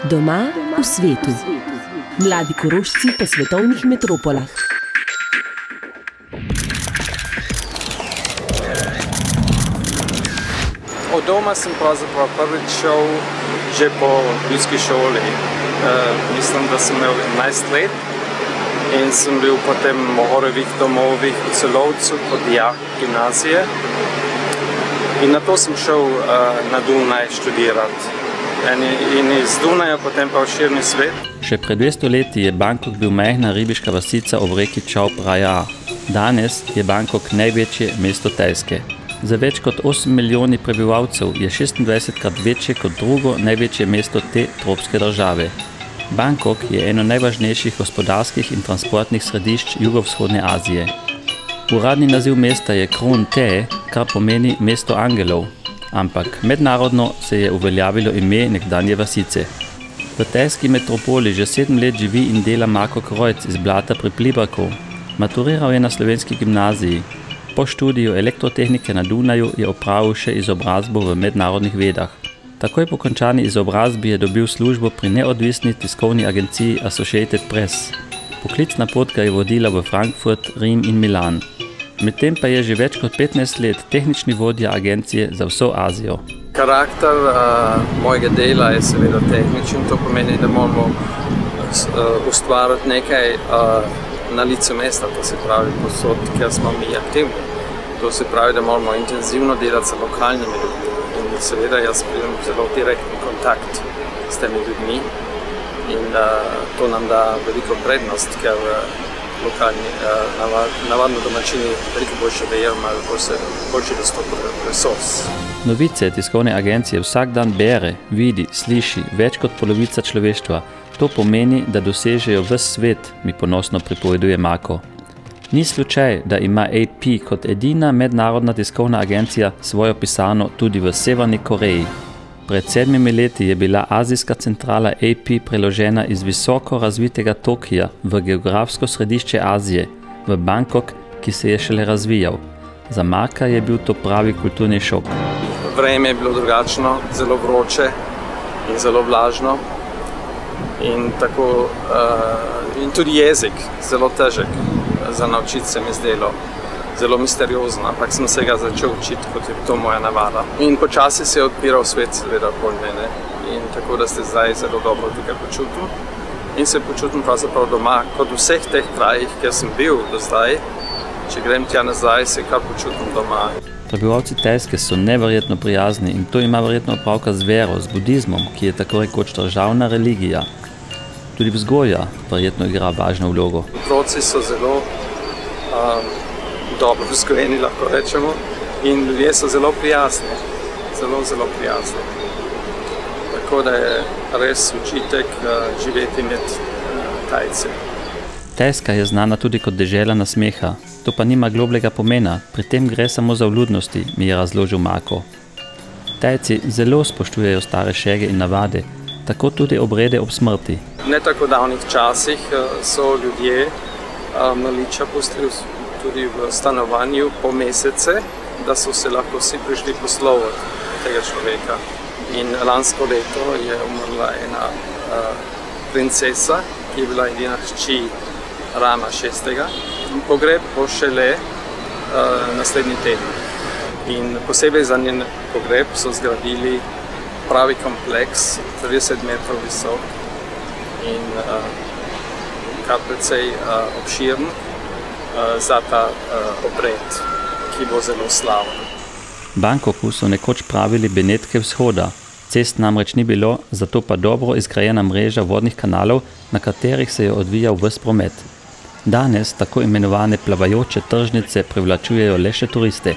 Doma v svetu. Mladi Korošci po svetovnih metropolah. Od doma sem pravzaprav prvič šel že po ljudski šoli. Mislim, da sem imel 11 let in sem bil potem v Mohorovih domovih v Celovcu kot dijak gimnazije. In na to sem šel na Dunaj študirati. In iz Dunaja potem pa v širni svet. Še pred 200 leti je Bangkok bil majhna ribiška vasica ob reki Chao Phraya. Danes je Bangkok največje mesto Tajske. Za več kot 8 milijoni prebivalcev je 26krat večje kot drugo največje mesto te tropske države. Bangkok je eno najvažnejših gospodarskih in transportnih središč jugovzhodne Azije. Uradni naziv mesta je Krung Thep, kar pomeni mesto angelov. Ampak mednarodno se je uveljavilo ime nekdanje vasice. V tajski metropoli že 7 let živi in dela Marko Krojc iz Blata pri Pliberku. Maturiral je na slovenski gimnaziji. Po študiju elektrotehnike na Dunaju je opravil še izobrazbo v mednarodnih vedah. Takoj po končani izobrazbi je dobil službo pri neodvisni tiskovni agenciji Associated Press. Poklicna pot ga je vodila v Frankfurt, Rim in Milan. Medtem pa je že več kot 15 let tehnični vodja agencije za vso Azijo. Karakter mojega dela je seveda tehničen, to pomeni, da moramo ustvariti nekaj na licu mesta, to se pravi posod, kjer smo mi aktivni. To se pravi, da moramo intenzivno delati z lokalnimi ljudmi. In seveda jaz pridem zelo direktni kontakt s temi ljudmi in to nam da veliko prednost, ker lokalni, navadno domačini veliko boljše vejo, imajo boljši dostop do resurs. Novice tiskovne agencije vsak dan bere, vidi, sliši več kot polovica človeštva. To pomeni, da dosežejo ves svet, mi ponosno pripoveduje Marko. Ni slučaj, da ima AP kot edina mednarodna tiskovna agencija svojo pisarno tudi v Severni Koreji. Pred 7 leti je bila azijska centrala AP preložena iz visoko razvitega Tokija v geografsko središče Azije, v Bangkok, ki se je šele razvijal. Za Marka je bil to pravi kulturni šok. Vreme je bilo drugačno, zelo vroče in zelo vlažno. In tudi jezik, zelo težek za naučiti se mi zdelo, zelo misteriozno, ampak sem se ga začel učiti, kot je to moja navada. In počasi se je odpiral svet, seveda, okoli mene. In tako da se zdaj zelo dobro tukaj počutim. In se počutim pravzaprav doma, kot v vseh teh krajih, kjer sem bil do zdaj. Če grem tja nazaj, se kar počutim doma. Prebivalci Tajske so neverjetno prijazni in to ima verjetno opravka z vero, z budizmom, ki je tako rekoč državna religija. Tudi vzgoja verjetno igra važno vlogo. Otroci so zelo dobro vzgojeni, lahko rečemo, in ljudje so zelo prijazni, zelo prijazni. Tako da je res učitek živeti med Tajci. Tajska je znana tudi kot dežela nasmeha. To pa nima globlega pomena, pri tem gre samo za vljudnosti, mi je razložil Marko. Tajci zelo spoštujejo stare šege in navade, tako tudi obrede ob smrti. V ne tako davnih časih so ljudje mrliča pustili tudi v stanovanju po mesece, da so se lahko vsi prišli poslovati tega človeka. In lansko leto je umrla ena princesa, ki je bila edina hči Rama VI. Pogreb bo šele naslednji teden. In posebej za njen pogreb so zgradili pravi kompleks, 30 metrov visok in kar precej obširen za ta obred, ki bo zelo slaven. Bangkoku so nekoč pravili Benetke vzhoda. Cest namreč ni bilo, zato pa dobro izgrajena mreža vodnih kanalov, na katerih se je odvijal ves promet. Danes tako imenovane plavajoče tržnice privlačujejo le še turiste.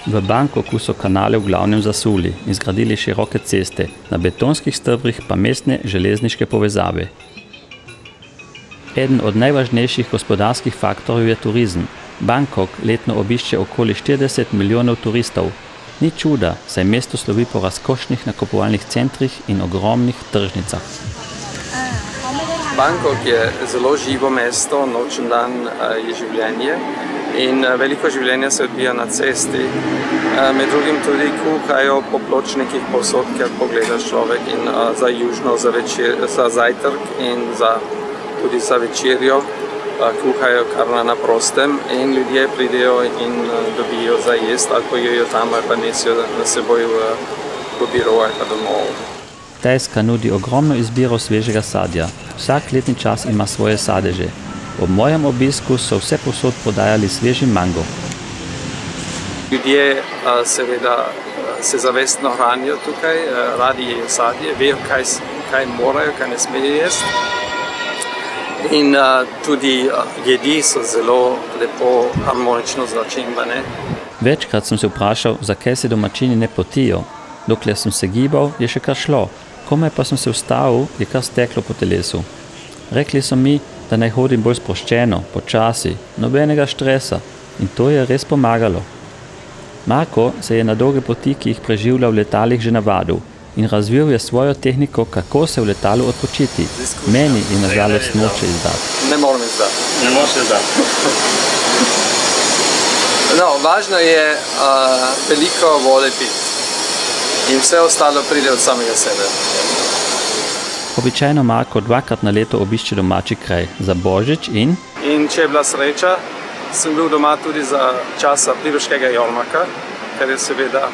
V Bangkoku so kanale v glavnem zasuli in zgradili široke ceste, na betonskih stebrih pa mestne železniške povezave. Eden od najvažnejših gospodarskih faktorjev je turizem. Bangkok letno obišče okoli 40 milijonov turistov. Ni čuda, saj mesto slovi po razkošnih nakupovalnih centrih in ogromnih tržnicah. Bangkok je zelo živo mesto, noč in dan je življenje in veliko življenja se odvija na cesti. Med drugim tudi kuhajo po pločnikih povsod, kjer pogleda človek in za južno, za zajtrk in tudi za večerjo kuhajo kar na prostem in ljudje pridejo in dobijo za jest ali pojejo tam ali pa nesijo na seboj v biro ali pa domov. Tajska nudi ogromno izbiro svežega sadja. Vsak letni čas ima svoje sadeže. Ob mojem obisku so vse povsod prodajali sveži mango. Ljudje seveda se zavestno hranijo tukaj, radi jejo sadje, vejo, kaj morajo, kaj ne smejo jesti. In tudi jedi so zelo lepo, harmonično začinjene. Večkrat sem se vprašal, zakaj se domačini ne potijo. Dokler sem se gibal, je še kar šlo. Komaj pa sem se ustavil, je kar steklo po telesu. Rekli so mi, da naj hodim bolj sproščeno, počasi, nobenega stresa. In to je res pomagalo. Marko se je na dolge poti, ki jih preživlja v letalih, že navadil in razvil je svojo tehniko, kako se v letalu odpočiti. Meni je nažalost noče izdati. Ne moram izdati. Ne moreš izdati. No, važno je veliko vode piti in vse ostalo pride od samega sebe. Običajno Marko 2-krat na leto obišče domači kraj, za Božič in če je bila sreča, sem bil doma tudi za časa pliberškega jarmarka, ker je seveda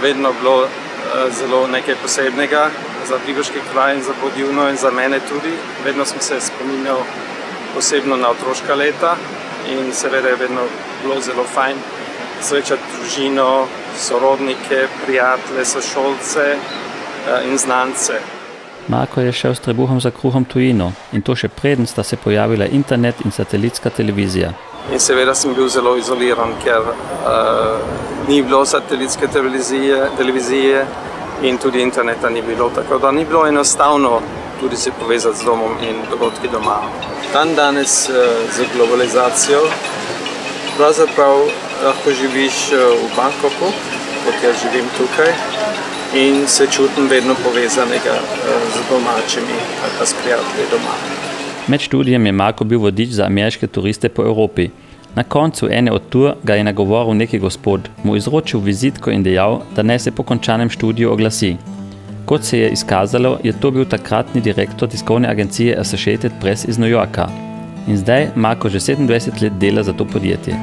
vedno bilo zelo nekaj posebnega za pliberški kraj in za Podivno in za mene tudi. Vedno sem se spominjal posebno na otroška leta in seveda je vedno bilo zelo fajn srečati družino, sorodnike, prijatelje, sošolce in znance. Marko je šel s trebuhom za kruhom tujino in to še preden sta se pojavila internet in satelitska televizija. In seveda sem bil zelo izoliran, ker ni bilo satelitske televizije in tudi interneta ni bilo, tako da ni bilo enostavno tudi se povezati z domom in dogodki doma. Danes z globalizacijo pravzaprav lahko živiš v Bangkoku, kot jaz živim tukaj, in se čutim vedno povezanega z domačimi ali pa s prijatelji doma. Med študijem je Marko bil vodič za ameriške turiste po Evropi. Na koncu ene od tur ga je nagovoril neki gospod, mu izročil vizitko in dejal, da naj se po končanem študiju oglasi. Kot se je izkazalo, je to bil takratni direktor tiskovne agencije Associated Press iz New Yorka. In zdaj Marko že 27 let dela za to podjetje.